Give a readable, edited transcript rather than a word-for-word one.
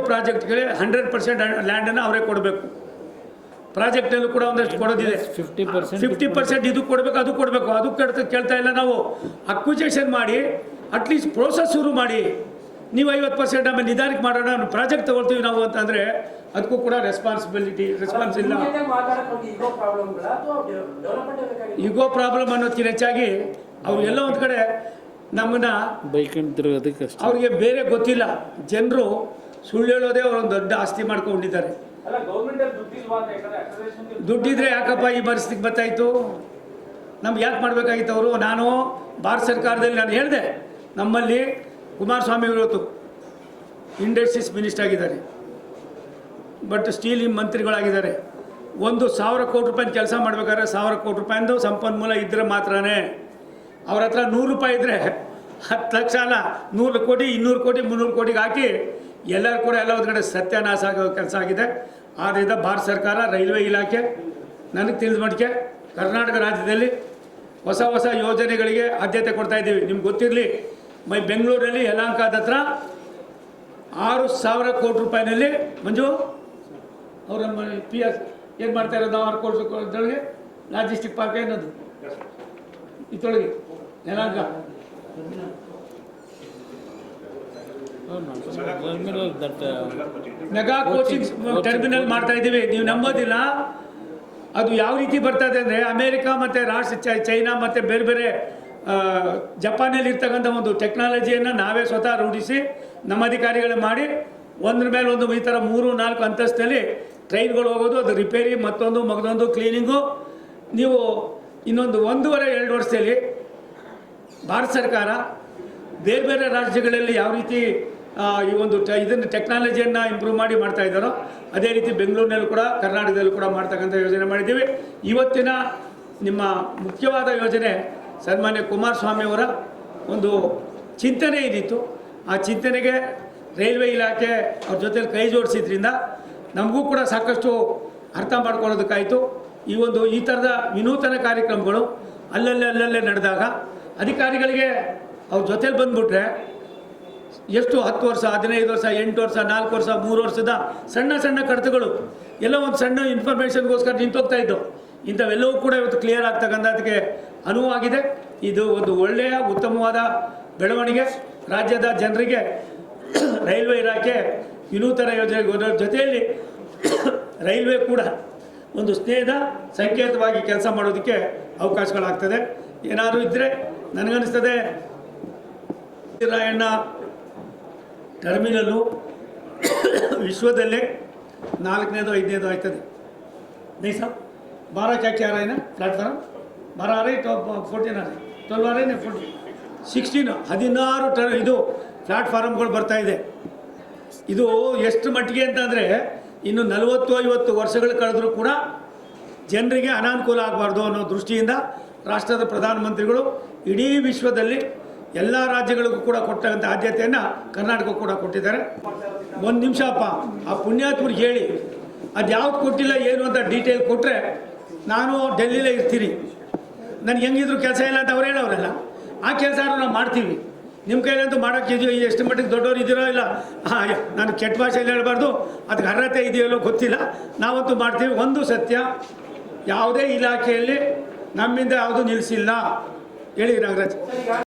ಪ್ರಾಜೆಕ್ಟ್ಗೆ 100% ಲ್ಯಾಂಡನ್ನು ಅವರೇ ಕೊಡಬೇಕು. ಪ್ರಾಜೆಕ್ಟಲ್ಲೂ ಕೂಡ ಒಂದಷ್ಟು ಕೊಡೋದಿದೆ. 50% ಇದು ಕೊಡಬೇಕು, ಅದು ಕೊಡಬೇಕು. ಅದು ಕೇಳ್ತಾ ಇಲ್ಲ. ನಾವು ಅಕ್ವಿಜೇಷನ್ ಮಾಡಿ ಅಟ್ಲೀಸ್ಟ್ ಪ್ರೋಸೆಸ್ ಶುರು ಮಾಡಿ. ನೀವು 50% ಆಮೇಲೆ ನಿಧಾನಕ್ಕೆ ಮಾಡೋಣ, ಪ್ರಾಜೆಕ್ಟ್ ತಗೊಳ್ತೀವಿ ನಾವು ಅಂತಂದರೆ ಅದಕ್ಕೂ ಕೂಡ ರೆಸ್ಪಾನ್ಸ್ ಇಲ್ಲ. ಈಗೋ ಪ್ರಾಬ್ಲಮ್ ಅನ್ನೋದಕ್ಕಿಂತ ಹೆಚ್ಚಾಗಿ ಅವ್ರು ಎಲ್ಲ ಒಂದು ಕಡೆ ನಮ್ಮನ್ನ ಅವ್ರಿಗೆ ಬೇರೆ ಗೊತ್ತಿಲ್ಲ. ಜನರು ಸುಳ್ಳು ಹೇಳೋದೇ ಅವರೊಂದು ದೊಡ್ಡ ಆಸ್ತಿ ಮಾಡ್ಕೊಂಡಿದ್ದಾರೆ. ದುಡ್ಡಿದ್ರೆ ಯಾಕಪ್ಪ ಈ ಪರಿಸ್ಥಿತಿಗೆ ಬರ್ತಾಯಿತ್ತು? ನಮ್ಗೆ ಯಾಕೆ ಮಾಡಬೇಕಾಗಿತ್ತು ಅವರು? ನಾನು ಭಾರತ ಸರ್ಕಾರದಲ್ಲಿ ನಾನು ಹೇಳಿದೆ, ನಮ್ಮಲ್ಲಿ ಕುಮಾರಸ್ವಾಮಿ ಇವತ್ತು ಇಂಡಸ್ಟ್ರೀಸ್ ಮಿನಿಸ್ಟರ್ ಆಗಿದ್ದಾರೆ, ಬಟ್ ಸ್ಟೀಲ್ ಮಂತ್ರಿಗಳಾಗಿದ್ದಾರೆ. 1,000 ಕೋಟಿ ರೂಪಾಯಿ ಕೆಲಸ ಮಾಡಬೇಕಾದ್ರೆ 1,000 ಕೋಟಿ ರೂಪಾಯಿಂದು ಸಂಪನ್ಮೂಲ ಇದ್ದರೆ ಮಾತ್ರನೇ. ಅವ್ರ ಹತ್ರ 100 ರೂಪಾಯಿ ಇದ್ದರೆ 10 ಲಕ್ಷ ಅಲ್ಲ, 100 ಕೋಟಿ 200 ಕೋಟಿ 300 ಕೋಟಿಗೆ ಹಾಕಿ ಎಲ್ಲರೂ ಕೂಡ ಎಲ್ಲ ಒಂದು ಕಡೆ ಸತ್ಯಾನಾಶ ಆಗೋ ಕೆಲಸ ಆಗಿದೆ. ಆದ್ದರಿಂದ ಭಾರತ ಸರ್ಕಾರ ರೈಲ್ವೆ ಇಲಾಖೆ ನನಗೆ ತಿಳಿದ ಮಟ್ಟಿಗೆ ಕರ್ನಾಟಕ ರಾಜ್ಯದಲ್ಲಿ ಹೊಸ ಹೊಸ ಯೋಜನೆಗಳಿಗೆ ಆದ್ಯತೆ ಕೊಡ್ತಾ ಇದ್ದೀವಿ. ನಿಮ್ಗೆ ಗೊತ್ತಿರಲಿ, ಬೆಂಗಳೂರಲ್ಲಿ ಯಲಹಂಕದ ಹತ್ರ 6,000 ಕೋಟಿ ರೂಪಾಯಿನಲ್ಲಿ ಮಂಜು ಅವ್ರ PS ಏನು ಮಾಡ್ತಾ ಇರೋದು? 6 ಕೋಟಿ ಲಾಜಿಸ್ಟಿಕ್ ಪಾರ್ಕ್ ಏನದು ಇತ್ತೊಳಗೆ ಯಲಹಂಕ ಮೆಗಾ ಕೋಚಿಂಗ್ ಟರ್ಮಿನಲ್ ಮಾಡ್ತಾ ಇದ್ದೀವಿ. ನೀವು ನಂಬೋದಿಲ್ಲ, ಅದು ಯಾವ ರೀತಿ ಬರ್ತದೆ ಅಂದರೆ ಅಮೇರಿಕಾ ಮತ್ತು ಚೈನಾ ಮತ್ತು ಬೇರೆ ಬೇರೆ ಜಪಾನಲ್ಲಿ ಇರ್ತಕ್ಕಂಥ ಒಂದು ಟೆಕ್ನಾಲಜಿಯನ್ನು ನಾವೇ ಸ್ವತಃ ರೂಢಿಸಿ ನಮ್ಮ ಅಧಿಕಾರಿಗಳೇ ಮಾಡಿ ಒಂದ್ರ ಮೇಲೆ ಒಂದು ಈ ಥರ 3-4 ಅಂತಸ್ತಿನಲ್ಲಿ ಟ್ರೈನ್ಗಳು ಹೋಗೋದು, ಅದು ರಿಪೇರಿ, ಮತ್ತೊಂದು ಕ್ಲೀನಿಂಗು. ನೀವು ಇನ್ನೊಂದು 1.5-2 ವರ್ಷದಲ್ಲಿ ಭಾರತ ಸರ್ಕಾರ ಬೇರೆ ಬೇರೆ ರಾಜ್ಯಗಳಲ್ಲಿ ಯಾವ ರೀತಿ ಈ ಒಂದು ಇದನ್ನು ಟೆಕ್ನಾಲಜಿಯನ್ನು ಇಂಪ್ರೂವ್ ಮಾಡಿ ಮಾಡ್ತಾ ಇದ್ದಾರೋ ಅದೇ ರೀತಿ ಬೆಂಗಳೂರಿನಲ್ಲೂ ಕೂಡ ಕರ್ನಾಟಕದಲ್ಲೂ ಕೂಡ ಮಾಡ್ತಕ್ಕಂಥ ಯೋಜನೆ ಮಾಡಿದ್ದೀವಿ. ಇವತ್ತಿನ ನಿಮ್ಮ ಮುಖ್ಯವಾದ ಯೋಜನೆ ಸನ್ಮಾನ್ಯ ಕುಮಾರಸ್ವಾಮಿಯವರ ಒಂದು ಚಿಂತನೆ ಏನಿತ್ತು, ಆ ಚಿಂತನೆಗೆ ರೈಲ್ವೆ ಇಲಾಖೆ ಅವ್ರ ಜೊತೆಲಿ ಕೈ ಜೋಡಿಸಿದ್ರಿಂದ ನಮಗೂ ಕೂಡ ಸಾಕಷ್ಟು ಅರ್ಥ ಮಾಡ್ಕೊಳ್ಳೋದಕ್ಕಾಯಿತು. ಈ ಥರದ ವಿನೂತನ ಕಾರ್ಯಕ್ರಮಗಳು ಅಲ್ಲಲ್ಲೇ ನಡೆದಾಗ ಅಧಿಕಾರಿಗಳಿಗೆ ಅವ್ರ ಜೊತೆಲಿ ಬಂದುಬಿಟ್ರೆ ಎಷ್ಟು 10 ವರ್ಷ 15 ವರ್ಷ 8 ವರ್ಷ 4 ವರ್ಷ 3 ವರ್ಷದ ಸಣ್ಣ ಕಡತಗಳು ಎಲ್ಲ ಒಂದು ಸಣ್ಣ ಇನ್ಫಾರ್ಮೇಷನ್ಗೋಸ್ಕರ ನಿಂತೋಗ್ತಾ ಇದ್ದು, ಇಂಥವೆಲ್ಲವೂ ಕೂಡ ಇವತ್ತು ಕ್ಲಿಯರ್ ಆಗ್ತಕ್ಕಂಥದ್ದಕ್ಕೆ ಅನುವಾಗಿದೆ. ಇದು ಒಂದು ಒಳ್ಳೆಯ ಉತ್ತಮವಾದ ಬೆಳವಣಿಗೆ. ರಾಜ್ಯದ ಜನರಿಗೆ ರೈಲ್ವೆ ಇಲಾಖೆ ವಿನೂತನ ಯೋಜನೆ ಜೊತೆಯಲ್ಲಿ ರೈಲ್ವೆ ಕೂಡ ಒಂದು ಸ್ನೇಹದ ಸಂಕೇತವಾಗಿ ಕೆಲಸ ಮಾಡೋದಕ್ಕೆ ಅವಕಾಶಗಳಾಗ್ತದೆ. ಏನಾದರೂ ಇದ್ದರೆ ನನಗನ್ನಿಸ್ತದೆ ರಾಯಣ್ಣ ಟರ್ಮಿನಲ್ಲು ವಿಶ್ವದಲ್ಲೇ 4ನೇದು 5ನೇದು ಆಯ್ತದೆ. नहीं साहब 12 क्या रहा है ना प्लेटफार्म 12 आ रही तो 14 आ रही 12 आ रही ना 16 16 ಇದು ಪ್ಲಾಟ್ಫಾರ್ಮ್ಗಳು ಬರ್ತಾ ಇದೆ. ಇದು ಎಷ್ಟು ಮಟ್ಟಿಗೆ ಅಂತಂದರೆ ಇನ್ನು 40-50 ವರ್ಷಗಳು ಕಳೆದರೂ ಕೂಡ ಜನರಿಗೆ ಅನಾನುಕೂಲ ಆಗಬಾರ್ದು ಅನ್ನೋ ದೃಷ್ಟಿಯಿಂದ ರಾಷ್ಟ್ರದ ಪ್ರಧಾನಮಂತ್ರಿಗಳು ಇಡೀ ವಿಶ್ವದಲ್ಲಿ ಎಲ್ಲ ರಾಜ್ಯಗಳಿಗೂ ಕೂಡ ಕೊಟ್ಟಂಥ ಆದ್ಯತೆಯನ್ನು ಕರ್ನಾಟಕಕ್ಕೂ ಕೂಡ ಕೊಟ್ಟಿದ್ದಾರೆ. ಒಂದು ನಿಮಿಷ ಅಪ್ಪ, ಆ ಪುಣ್ಯಾತ್ಮರಿಗೆ ಹೇಳಿ ಅದು ಯಾವ್ದು ಕೊಟ್ಟಿಲ್ಲ ಏನು ಅಂತ ಡೀಟೇಲ್ ಕೊಟ್ಟರೆ ನಾನು ಡೆಲ್ಲಿಲೇ ಇರ್ತೀನಿ. ನನಗೆ ಹೆಂಗಿದ್ರು ಕೆಲಸ ಇಲ್ಲ ಅಂತ ಅವ್ರು ಹೇಳೋರಲ್ಲ, ಆ ಕೆಲಸ ನಾವು ಮಾಡ್ತೀವಿ. ನಿಮ್ಮ ಕೈಲಂತೂ ಮಾಡೋಕ್ಕಿದೆಯೋ, ಎಷ್ಟು ಮಟ್ಟಿಗೆ ದೊಡ್ಡವ್ರು ಇದ್ದೀರೋ ಇಲ್ಲ, ನಾನು ಕೆಟ್ಟ ಭಾಷೆಯಲ್ಲಿ ಹೇಳಬಾರ್ದು, ಅದಕ್ಕೆ ಅರ್ಹತೆ ಇದೆಯಲ್ಲೋ ಗೊತ್ತಿಲ್ಲ, ನಾವಂತೂ ಮಾಡ್ತೀವಿ. ಒಂದು ಸತ್ಯ, ಯಾವುದೇ ಇಲಾಖೆಯಲ್ಲಿ ನಮ್ಮಿಂದ ಯಾವುದೂ ನಿಲ್ಲಿಸಿಲ್ಲ. ಹೇಳಿ ನಾಗರಾಜ್.